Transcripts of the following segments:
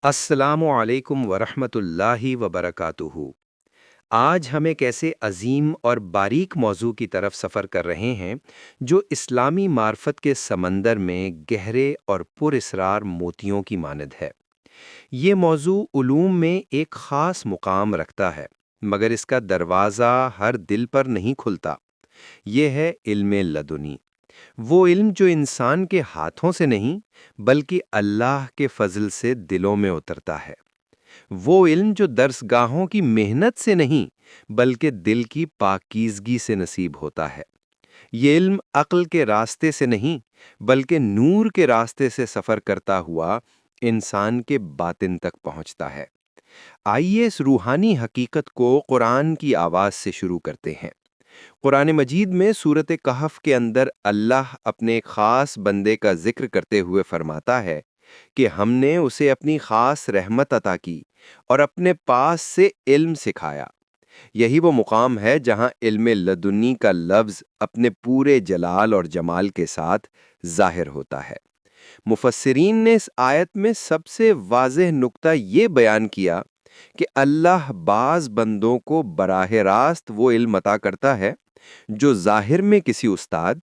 السلام علیکم ورحمۃ اللہ وبرکاتہ۔ آج ہم ایک ایسے عظیم اور باریک موضوع کی طرف سفر کر رہے ہیں جو اسلامی معرفت کے سمندر میں گہرے اور پر اسرار موتیوں کی مانند ہے۔ یہ موضوع علوم میں ایک خاص مقام رکھتا ہے، مگر اس کا دروازہ ہر دل پر نہیں کھلتا۔ یہ ہے علم لدنی، وہ علم جو انسان کے ہاتھوں سے نہیں بلکہ اللہ کے فضل سے دلوں میں اترتا ہے۔ وہ علم جو درس گاہوں کی محنت سے نہیں بلکہ دل کی پاکیزگی سے نصیب ہوتا ہے۔ یہ علم عقل کے راستے سے نہیں بلکہ نور کے راستے سے سفر کرتا ہوا انسان کے باطن تک پہنچتا ہے۔ آئیے اس روحانی حقیقت کو قرآن کی آواز سے شروع کرتے ہیں۔ قرآن مجید میں سورۃ کہف کے اندر اللہ اپنے ایک خاص بندے کا ذکر کرتے ہوئے فرماتا ہے کہ ہم نے اسے اپنی خاص رحمت عطا کی اور اپنے پاس سے علم سکھایا۔ یہی وہ مقام ہے جہاں علم لدنی کا لفظ اپنے پورے جلال اور جمال کے ساتھ ظاہر ہوتا ہے۔ مفسرین نے اس آیت میں سب سے واضح نقطہ یہ بیان کیا کہ اللہ بعض بندوں کو براہ راست وہ علم عطا کرتا ہے جو ظاہر میں کسی استاد،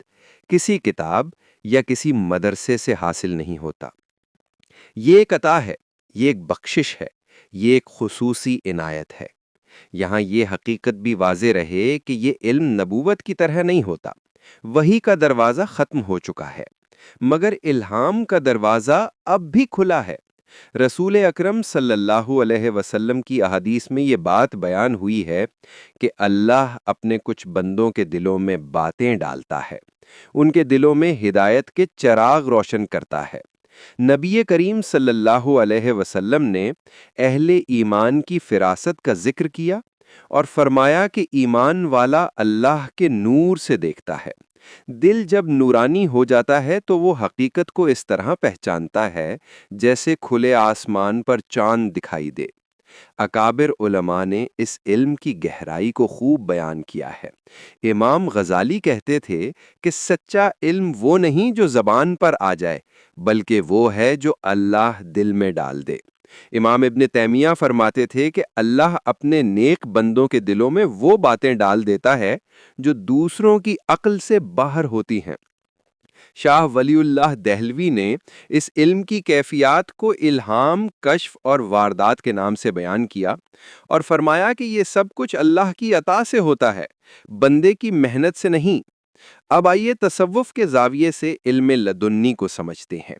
کسی کتاب یا کسی مدرسے سے حاصل نہیں ہوتا۔ یہ ایک عطا ہے، یہ ایک بخشش ہے، یہ ایک خصوصی عنایت ہے۔ یہاں یہ حقیقت بھی واضح رہے کہ یہ علم نبوت کی طرح نہیں ہوتا۔ وحی کا دروازہ ختم ہو چکا ہے، مگر الہام کا دروازہ اب بھی کھلا ہے۔ رسول اکرم صلی اللہ علیہ وسلم کی احادیث میں یہ بات بیان ہوئی ہے کہ اللہ اپنے کچھ بندوں کے دلوں میں باتیں ڈالتا ہے، ان کے دلوں میں ہدایت کے چراغ روشن کرتا ہے۔ نبی کریم صلی اللہ علیہ وسلم نے اہل ایمان کی فراست کا ذکر کیا اور فرمایا کہ ایمان والا اللہ کے نور سے دیکھتا ہے۔ دل جب نورانی ہو جاتا ہے تو وہ حقیقت کو اس طرح پہچانتا ہے جیسے کھلے آسمان پر چاند دکھائی دے۔ اکابر علماء نے اس علم کی گہرائی کو خوب بیان کیا ہے۔ امام غزالی کہتے تھے کہ سچا علم وہ نہیں جو زبان پر آ جائے، بلکہ وہ ہے جو اللہ دل میں ڈال دے۔ امام ابن تیمیہ فرماتے تھے کہ اللہ اپنے نیک بندوں کے دلوں میں وہ باتیں ڈال دیتا ہے جو دوسروں کی عقل سے باہر ہوتی ہیں۔ شاہ ولی اللہ دہلوی نے اس علم کی کیفیات کو الہام، کشف اور واردات کے نام سے بیان کیا اور فرمایا کہ یہ سب کچھ اللہ کی عطا سے ہوتا ہے، بندے کی محنت سے نہیں۔ اب آئیے تصوف کے زاویے سے علم لدنی کو سمجھتے ہیں۔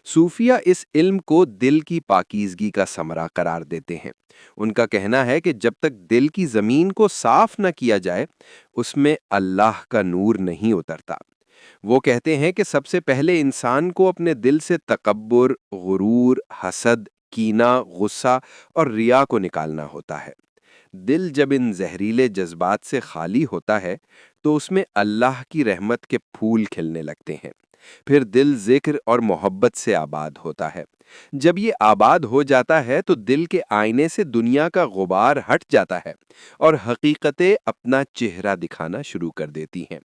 صوفیہ اس علم کو دل کی پاکیزگی کا ثمرہ قرار دیتے ہیں۔ ان کا کہنا ہے کہ جب تک دل کی زمین کو صاف نہ کیا جائے، اس میں اللہ کا نور نہیں اترتا۔ وہ کہتے ہیں کہ سب سے پہلے انسان کو اپنے دل سے تکبر، غرور، حسد، کینہ، غصہ اور ریا کو نکالنا ہوتا ہے۔ دل جب ان زہریلے جذبات سے خالی ہوتا ہے تو اس میں اللہ کی رحمت کے پھول کھلنے لگتے ہیں۔ پھر دل ذکر اور محبت سے آباد ہوتا ہے۔ جب یہ آباد ہو جاتا ہے تو دل کے آئینے سے دنیا کا غبار ہٹ جاتا ہے اور حقیقتیں اپنا چہرہ دکھانا شروع کر دیتی ہیں۔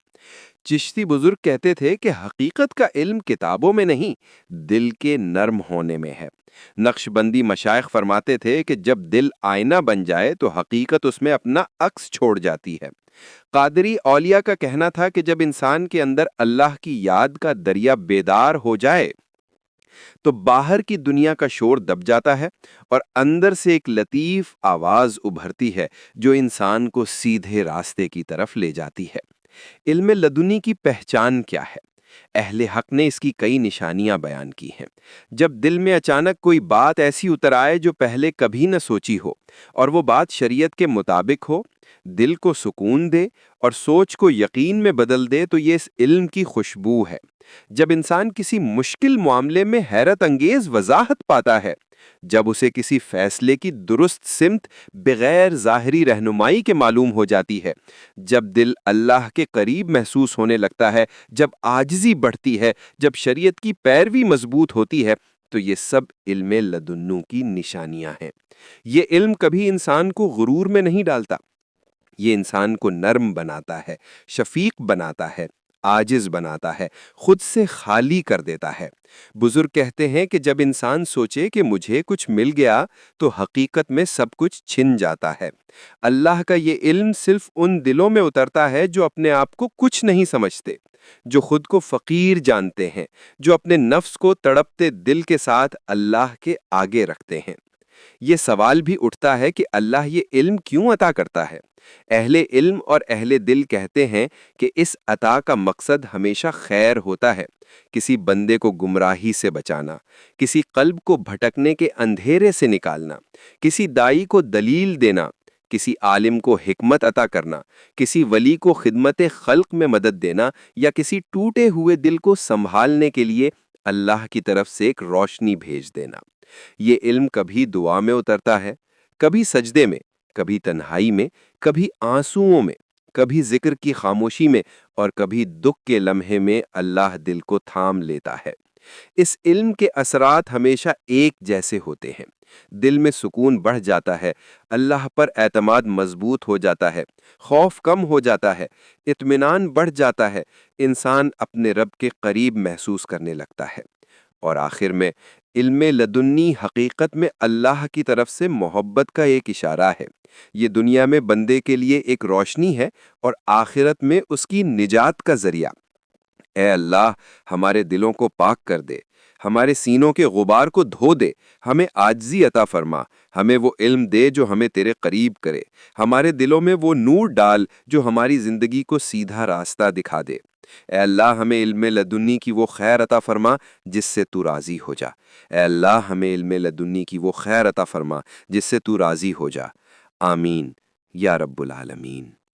چشتی بزرگ کہتے تھے کہ حقیقت کا علم کتابوں میں نہیں، دل کے نرم ہونے میں ہے۔ نقش بندی مشائخ فرماتے تھے کہ جب دل آئینہ بن جائے تو حقیقت اس میں اپنا عکس چھوڑ جاتی ہے۔ قادری اولیاء کا کہنا تھا کہ جب انسان کے اندر اللہ کی یاد کا دریا بیدار ہو جائے تو باہر کی دنیا کا شور دب جاتا ہے اور اندر سے ایک لطیف آواز ابھرتی ہے جو انسان کو سیدھے راستے کی طرف لے جاتی ہے۔ علم لدنی کی پہچان کیا ہے؟ اہل حق نے اس کی کئی نشانیاں بیان کی ہیں۔ جب دل میں اچانک کوئی بات ایسی اتر آئے جو پہلے کبھی نہ سوچی ہو اور وہ بات شریعت کے مطابق ہو، دل کو سکون دے اور سوچ کو یقین میں بدل دے تو یہ اس علم کی خوشبو ہے۔ جب انسان کسی مشکل معاملے میں حیرت انگیز وضاحت پاتا ہے، جب اسے کسی فیصلے کی درست سمت بغیر ظاہری رہنمائی کے معلوم ہو جاتی ہے، جب دل اللہ کے قریب محسوس ہونے لگتا ہے، جب عاجزی بڑھتی ہے، جب شریعت کی پیروی مضبوط ہوتی ہے، تو یہ سب علم لدنو کی نشانیاں ہیں۔ یہ علم کبھی انسان کو غرور میں نہیں ڈالتا، یہ انسان کو نرم بناتا ہے، شفیق بناتا ہے، عاجز بناتا ہے، خود سے خالی کر دیتا ہے۔ بزرگ کہتے ہیں کہ جب انسان سوچے کہ مجھے کچھ مل گیا تو حقیقت میں سب کچھ چھن جاتا ہے۔ اللہ کا یہ علم صرف ان دلوں میں اترتا ہے جو اپنے آپ کو کچھ نہیں سمجھتے، جو خود کو فقیر جانتے ہیں، جو اپنے نفس کو تڑپتے دل کے ساتھ اللہ کے آگے رکھتے ہیں۔ یہ سوال بھی اٹھتا ہے کہ اللہ یہ علم کیوں عطا کرتا ہے؟ اہل علم اور اہل دل کہتے ہیں کہ اس عطا کا مقصد ہمیشہ خیر ہوتا ہے، کسی بندے کو گمراہی سے بچانا، کسی قلب کو بھٹکنے کے اندھیرے سے نکالنا، کسی دائی کو دلیل دینا، کسی عالم کو حکمت عطا کرنا، کسی ولی کو خدمت خلق میں مدد دینا، یا کسی ٹوٹے ہوئے دل کو سنبھالنے کے لیے اللہ کی طرف سے ایک روشنی بھیج دینا۔ یہ علم کبھی دعا میں اترتا ہے، کبھی سجدے میں، کبھی تنہائی میں، کبھی آنسوؤں میں، کبھی ذکر کی خاموشی میں، اور کبھی دکھ کے لمحے میں اللہ دل کو تھام لیتا ہے۔ اس علم کے اثرات ہمیشہ ایک جیسے ہوتے ہیں۔ دل میں سکون بڑھ جاتا ہے، اللہ پر اعتماد مضبوط ہو جاتا ہے، خوف کم ہو جاتا ہے، اطمینان بڑھ جاتا ہے، انسان اپنے رب کے قریب محسوس کرنے لگتا ہے۔ اور آخر میں علم لدنی حقیقت میں اللہ کی طرف سے محبت کا ایک اشارہ ہے۔ یہ دنیا میں بندے کے لیے ایک روشنی ہے اور آخرت میں اس کی نجات کا ذریعہ۔ اے اللہ، ہمارے دلوں کو پاک کر دے، ہمارے سینوں کے غبار کو دھو دے، ہمیں عاجزی عطا فرما، ہمیں وہ علم دے جو ہمیں تیرے قریب کرے، ہمارے دلوں میں وہ نور ڈال جو ہماری زندگی کو سیدھا راستہ دکھا دے۔ اے اللہ، ہمیں علم لدنی کی وہ خیر عطا فرما جس سے تو راضی ہو جا۔ اے اللہ، ہمیں علم لدنی کی وہ خیر عطا فرما جس سے تو راضی ہو جا۔ آمین یا رب العالمین۔